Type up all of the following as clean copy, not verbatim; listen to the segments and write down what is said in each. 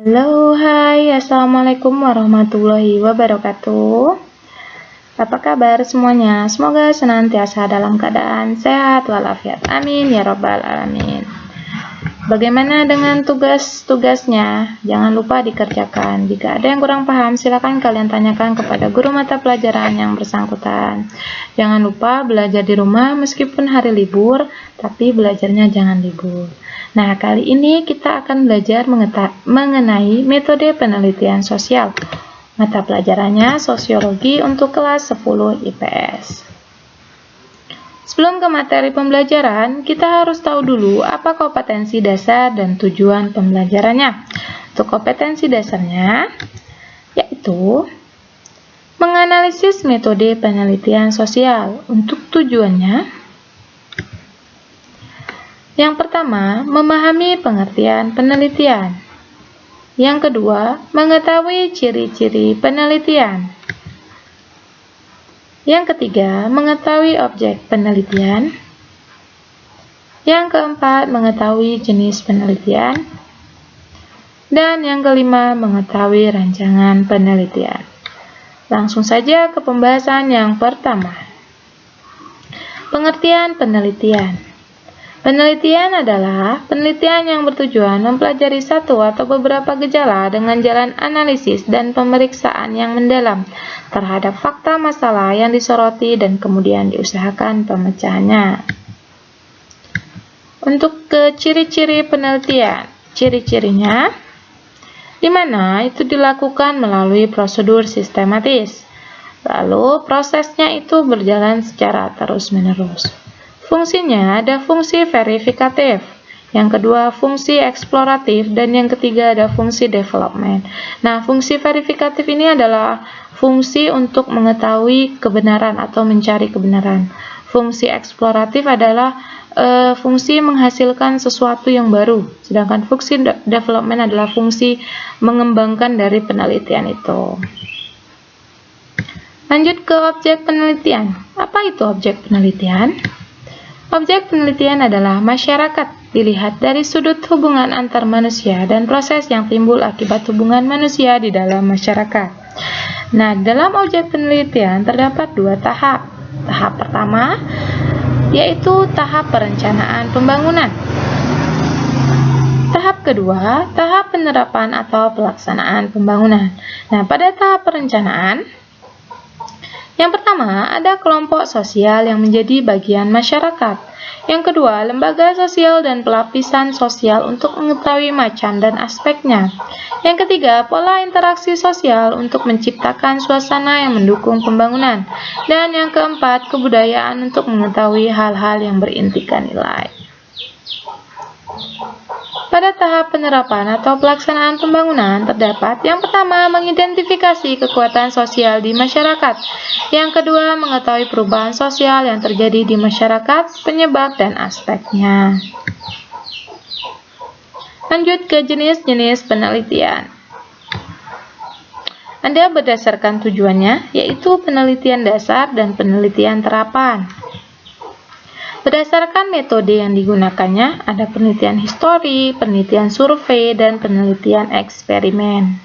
Halo, hai, assalamualaikum warahmatullahi wabarakatuh. Apa kabar semuanya? Semoga senantiasa dalam keadaan sehat walafiat. Amin ya robbal alamin. Bagaimana dengan tugas-tugasnya? Jangan lupa dikerjakan. Jika ada yang kurang paham, silakan kalian tanyakan kepada guru mata pelajaran yang bersangkutan. Jangan lupa belajar di rumah meskipun hari libur, tapi belajarnya jangan libur. Nah, kali ini kita akan belajar mengenai metode penelitian sosial. Mata pelajarannya sosiologi untuk kelas 10 IPS. Sebelum ke materi pembelajaran, kita harus tahu dulu apa kompetensi dasar dan tujuan pembelajarannya. Untuk kompetensi dasarnya, yaitu menganalisis metode penelitian sosial. Untuk tujuannya, yang pertama, memahami pengertian penelitian. Yang kedua, mengetahui ciri-ciri penelitian. Yang ketiga, mengetahui objek penelitian. Yang keempat, mengetahui jenis penelitian. Dan yang kelima, mengetahui rancangan penelitian. Langsung saja ke pembahasan yang pertama. Pengertian penelitian. Penelitian adalah penelitian yang bertujuan mempelajari satu atau beberapa gejala dengan jalan analisis dan pemeriksaan yang mendalam terhadap fakta masalah yang disoroti dan kemudian diusahakan pemecahannya. Untuk ke ciri-ciri penelitian, ciri-cirinya di mana itu dilakukan melalui prosedur sistematis. Lalu prosesnya itu berjalan secara terus-menerus. Fungsinya ada fungsi verifikatif, yang kedua fungsi eksploratif, dan yang ketiga ada fungsi development. Nah, fungsi verifikatif ini adalah fungsi untuk mengetahui kebenaran atau mencari kebenaran. Fungsi eksploratif adalah fungsi menghasilkan sesuatu yang baru, sedangkan fungsi development adalah fungsi mengembangkan dari penelitian itu. Lanjut ke objek penelitian. Apa itu objek penelitian? Objek penelitian adalah masyarakat, dilihat dari sudut hubungan antar manusia dan proses yang timbul akibat hubungan manusia di dalam masyarakat. Nah, dalam objek penelitian terdapat dua tahap. Tahap pertama yaitu tahap perencanaan pembangunan. Tahap kedua, tahap penerapan atau pelaksanaan pembangunan. Nah, pada tahap perencanaan, yang pertama, ada kelompok sosial yang menjadi bagian masyarakat. Yang kedua, lembaga sosial dan pelapisan sosial untuk mengetahui macam dan aspeknya. Yang ketiga, pola interaksi sosial untuk menciptakan suasana yang mendukung pembangunan. Dan yang keempat, kebudayaan untuk mengetahui hal-hal yang berintikan nilai. Pada tahap penerapan atau pelaksanaan pembangunan terdapat yang pertama mengidentifikasi kekuatan sosial di masyarakat, yang kedua mengetahui perubahan sosial yang terjadi di masyarakat, penyebab dan aspeknya. Lanjut ke jenis-jenis penelitian. Ada berdasarkan tujuannya, yaitu penelitian dasar dan penelitian terapan. Berdasarkan metode yang digunakannya, ada penelitian histori, penelitian survei, dan penelitian eksperimen.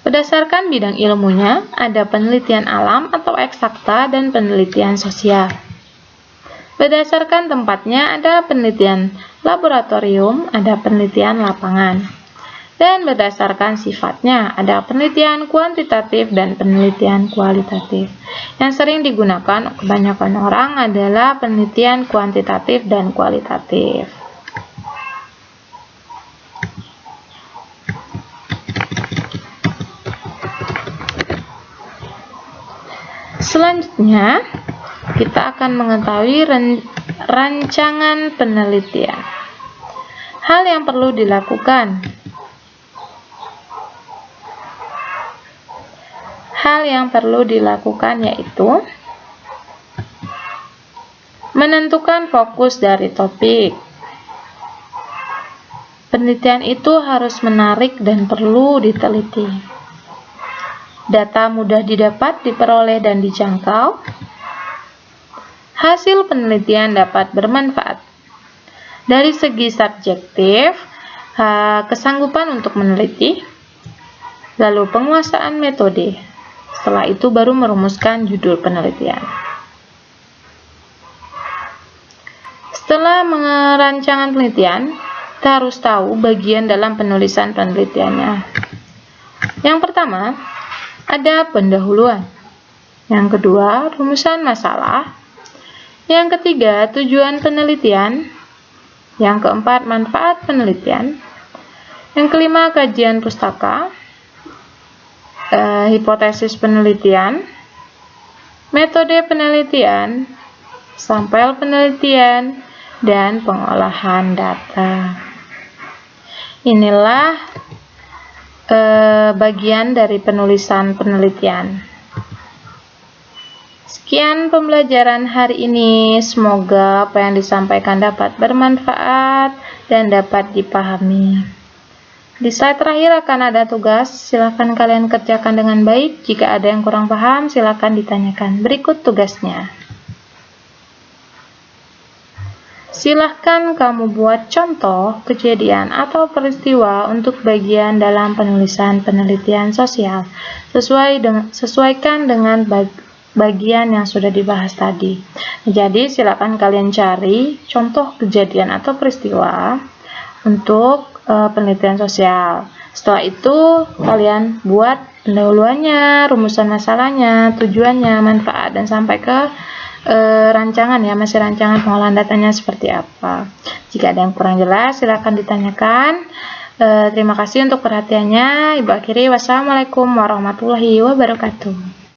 Berdasarkan bidang ilmunya, ada penelitian alam atau eksakta dan penelitian sosial. Berdasarkan tempatnya, ada penelitian laboratorium, ada penelitian lapangan. Dan berdasarkan sifatnya, ada penelitian kuantitatif dan penelitian kualitatif. Yang sering digunakan kebanyakan orang adalah penelitian kuantitatif dan kualitatif. Selanjutnya, kita akan mengetahui rancangan penelitian. Hal yang perlu dilakukan. Hal yang perlu dilakukan yaitu menentukan fokus dari topik. Penelitian itu harus menarik dan perlu diteliti. Data mudah didapat, diperoleh, dan dijangkau. Hasil penelitian dapat bermanfaat. Dari segi subjektif, kesanggupan untuk meneliti, lalu penguasaan metode. Setelah itu baru merumuskan judul penelitian. Setelah merancang penelitian, kita harus tahu bagian dalam penulisan penelitiannya. Yang pertama, ada pendahuluan. Yang kedua, rumusan masalah. Yang ketiga, tujuan penelitian. Yang keempat, manfaat penelitian. Yang kelima, kajian pustaka. Hipotesis penelitian. Metode penelitian. Sampel penelitian. Dan pengolahan data. Inilah bagian dari penulisan penelitian. Sekian pembelajaran hari ini. Semoga apa yang disampaikan dapat bermanfaat dan dapat dipahami. Di slide terakhir akan ada tugas. Silakan kalian kerjakan dengan baik. Jika ada yang kurang paham, silakan ditanyakan. Berikut tugasnya. Silahkan kamu buat contoh kejadian atau peristiwa untuk bagian dalam penulisan penelitian sosial. Sesuaikan dengan bagian yang sudah dibahas tadi. Jadi silakan kalian cari contoh kejadian atau peristiwa untuk penelitian sosial. Setelah itu kalian buat pendahuluannya, rumusan masalahnya, tujuannya, manfaat, dan sampai ke rancangan ya, masih rancangan pengolahan datanya seperti apa. Jika ada yang kurang jelas silakan ditanyakan. Terima kasih untuk perhatiannya. Ibu akhiri, wassalamualaikum warahmatullahi wabarakatuh.